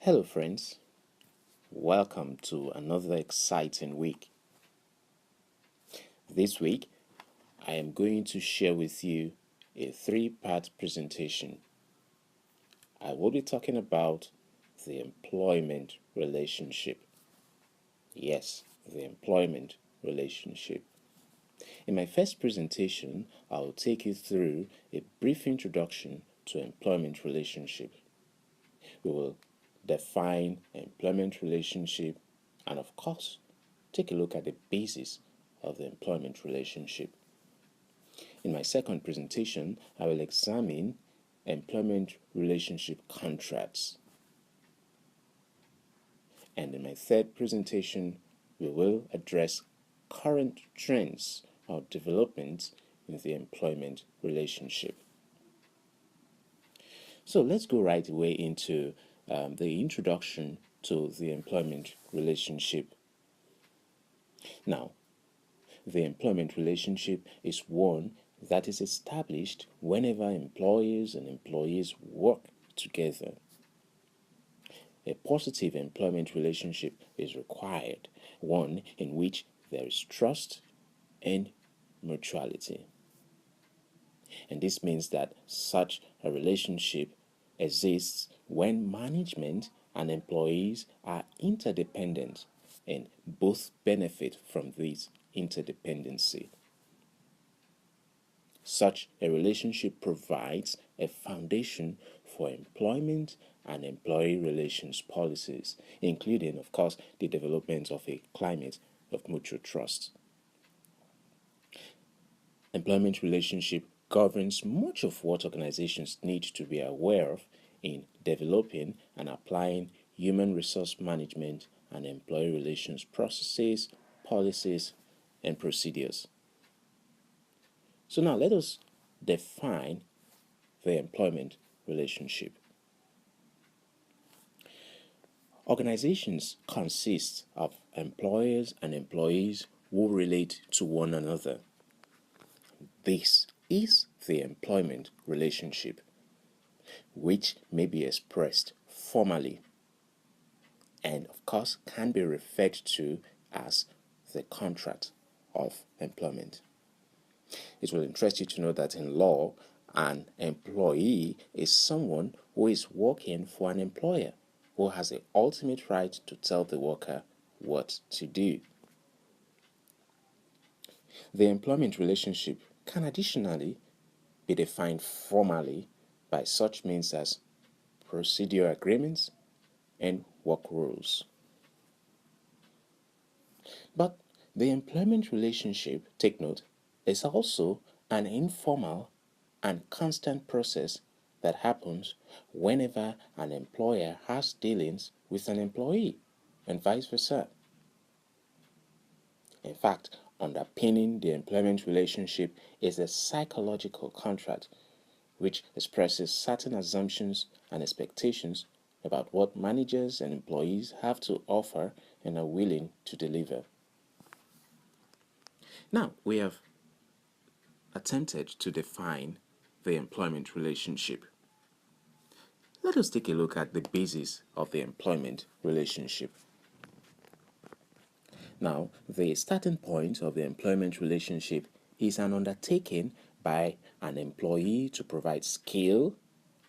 Hello, friends. Welcome to another exciting week. This week, I am going to share with you a three-part presentation. I will be talking about the employment relationship. Yes, the employment relationship. In my first presentation, I will take you through a brief introduction to employment relationship. We will define employment relationship and, of course, take a look at the basis of the employment relationship. In my second presentation, I will examine employment relationship contracts. And in my third presentation, we will address current trends or developments in the employment relationship. So let's go right away into the introduction to the employment relationship. Now, the employment relationship is one that is established whenever employers and employees work together. A positive employment relationship is required, one in which there is trust and mutuality. And this means that such a relationship exists when management and employees are interdependent and both benefit from this interdependency. Such a relationship provides a foundation for employment and employee relations policies, including, of course, the development of a climate of mutual trust. Employment relationship governs much of what organizations need to be aware of in developing and applying human resource management and employee relations processes, policies, and procedures. So now let us define the employment relationship. Organizations consist of employers and employees who relate to one another. This is the employment relationship, which may be expressed formally and, of course, can be referred to as the contract of employment. It will interest you to know that in law, an employee is someone who is working for an employer, who has the ultimate right to tell the worker what to do. The employment relationship can additionally be defined formally by such means as procedure agreements and work rules. But the employment relationship, take note, is also an informal and constant process that happens whenever an employer has dealings with an employee and vice versa. In fact, underpinning the employment relationship is a psychological contract which expresses certain assumptions and expectations about what managers and employees have to offer and are willing to deliver. Now, we have attempted to define the employment relationship. Let us take a look at the basis of the employment relationship. Now, the starting point of the employment relationship is an undertaking by an employee to provide skill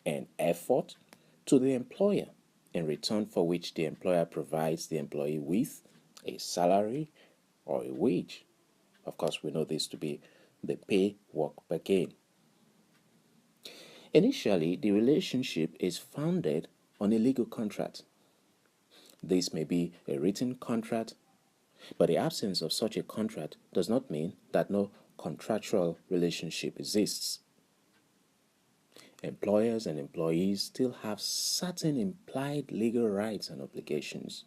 and effort to the employer, in return for which the employer provides the employee with a salary or a wage. Of course, we know this to be the pay work bargain. Initially, the relationship is founded on a legal contract. This may be a written contract, but the absence of such a contract does not mean that no contractual relationship exists. Employers and employees still have certain implied legal rights and obligations.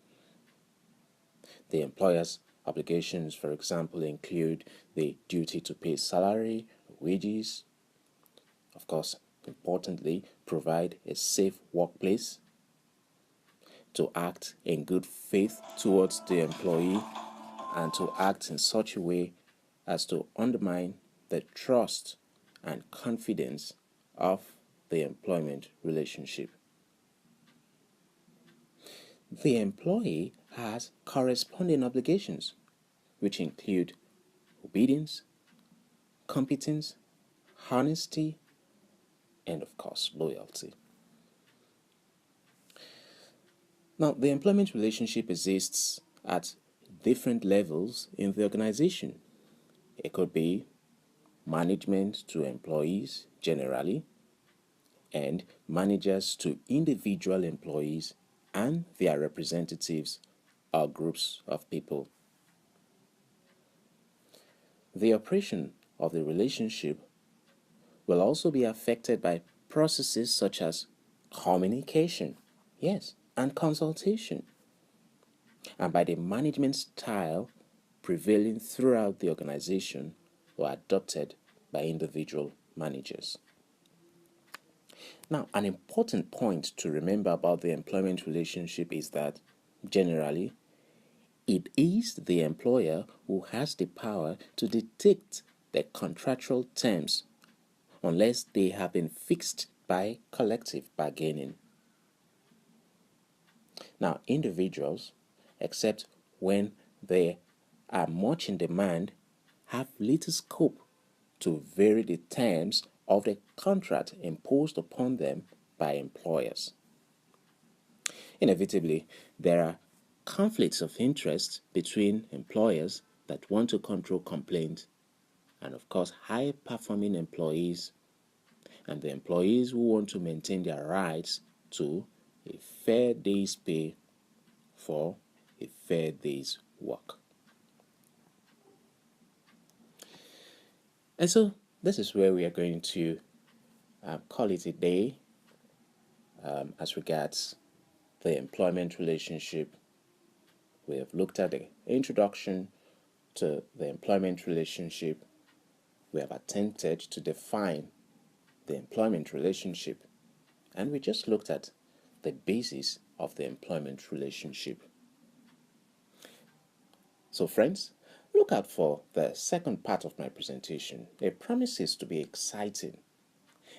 The employer's obligations, for example, include the duty to pay salary, wages, of course, importantly, provide a safe workplace, to act in good faith towards the employee, and to act in such a way as to undermine the trust and confidence of the employment relationship. the employee has corresponding obligations, which include obedience, competence, honesty, and of course, loyalty. Now, the employment relationship exists at different levels in the organization. It could be management to employees generally, and managers to individual employees and their representatives or groups of people. The operation of the relationship will also be affected by processes such as communication, yes, and consultation, and by the management style prevailing throughout the organization or adopted by individual managers. Now, an important point to remember about the employment relationship is that generally it is the employer who has the power to dictate the contractual terms unless they have been fixed by collective bargaining. Now, individuals, except when they are much in demand, have little scope to vary the terms of the contract imposed upon them by employers. Inevitably, there are conflicts of interest between employers that want to control complaints and, of course, high-performing employees and the employees who want to maintain their rights to a fair day's pay for a fair day's work. And so this is where we are going to call it a day as regards the employment relationship. We have looked at the introduction to the employment relationship. We have attempted to define the employment relationship, and we just looked at the basis of the employment relationship. So friends, look out for the second part of my presentation. It promises to be exciting.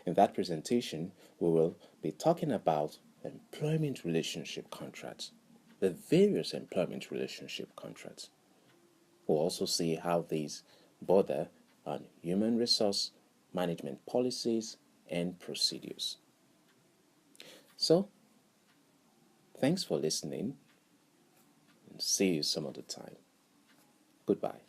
In that presentation, we will be talking about employment relationship contracts, the various employment relationship contracts. We'll also see how these border on human resource management policies and procedures. So, thanks for listening, and see you some other time. Goodbye.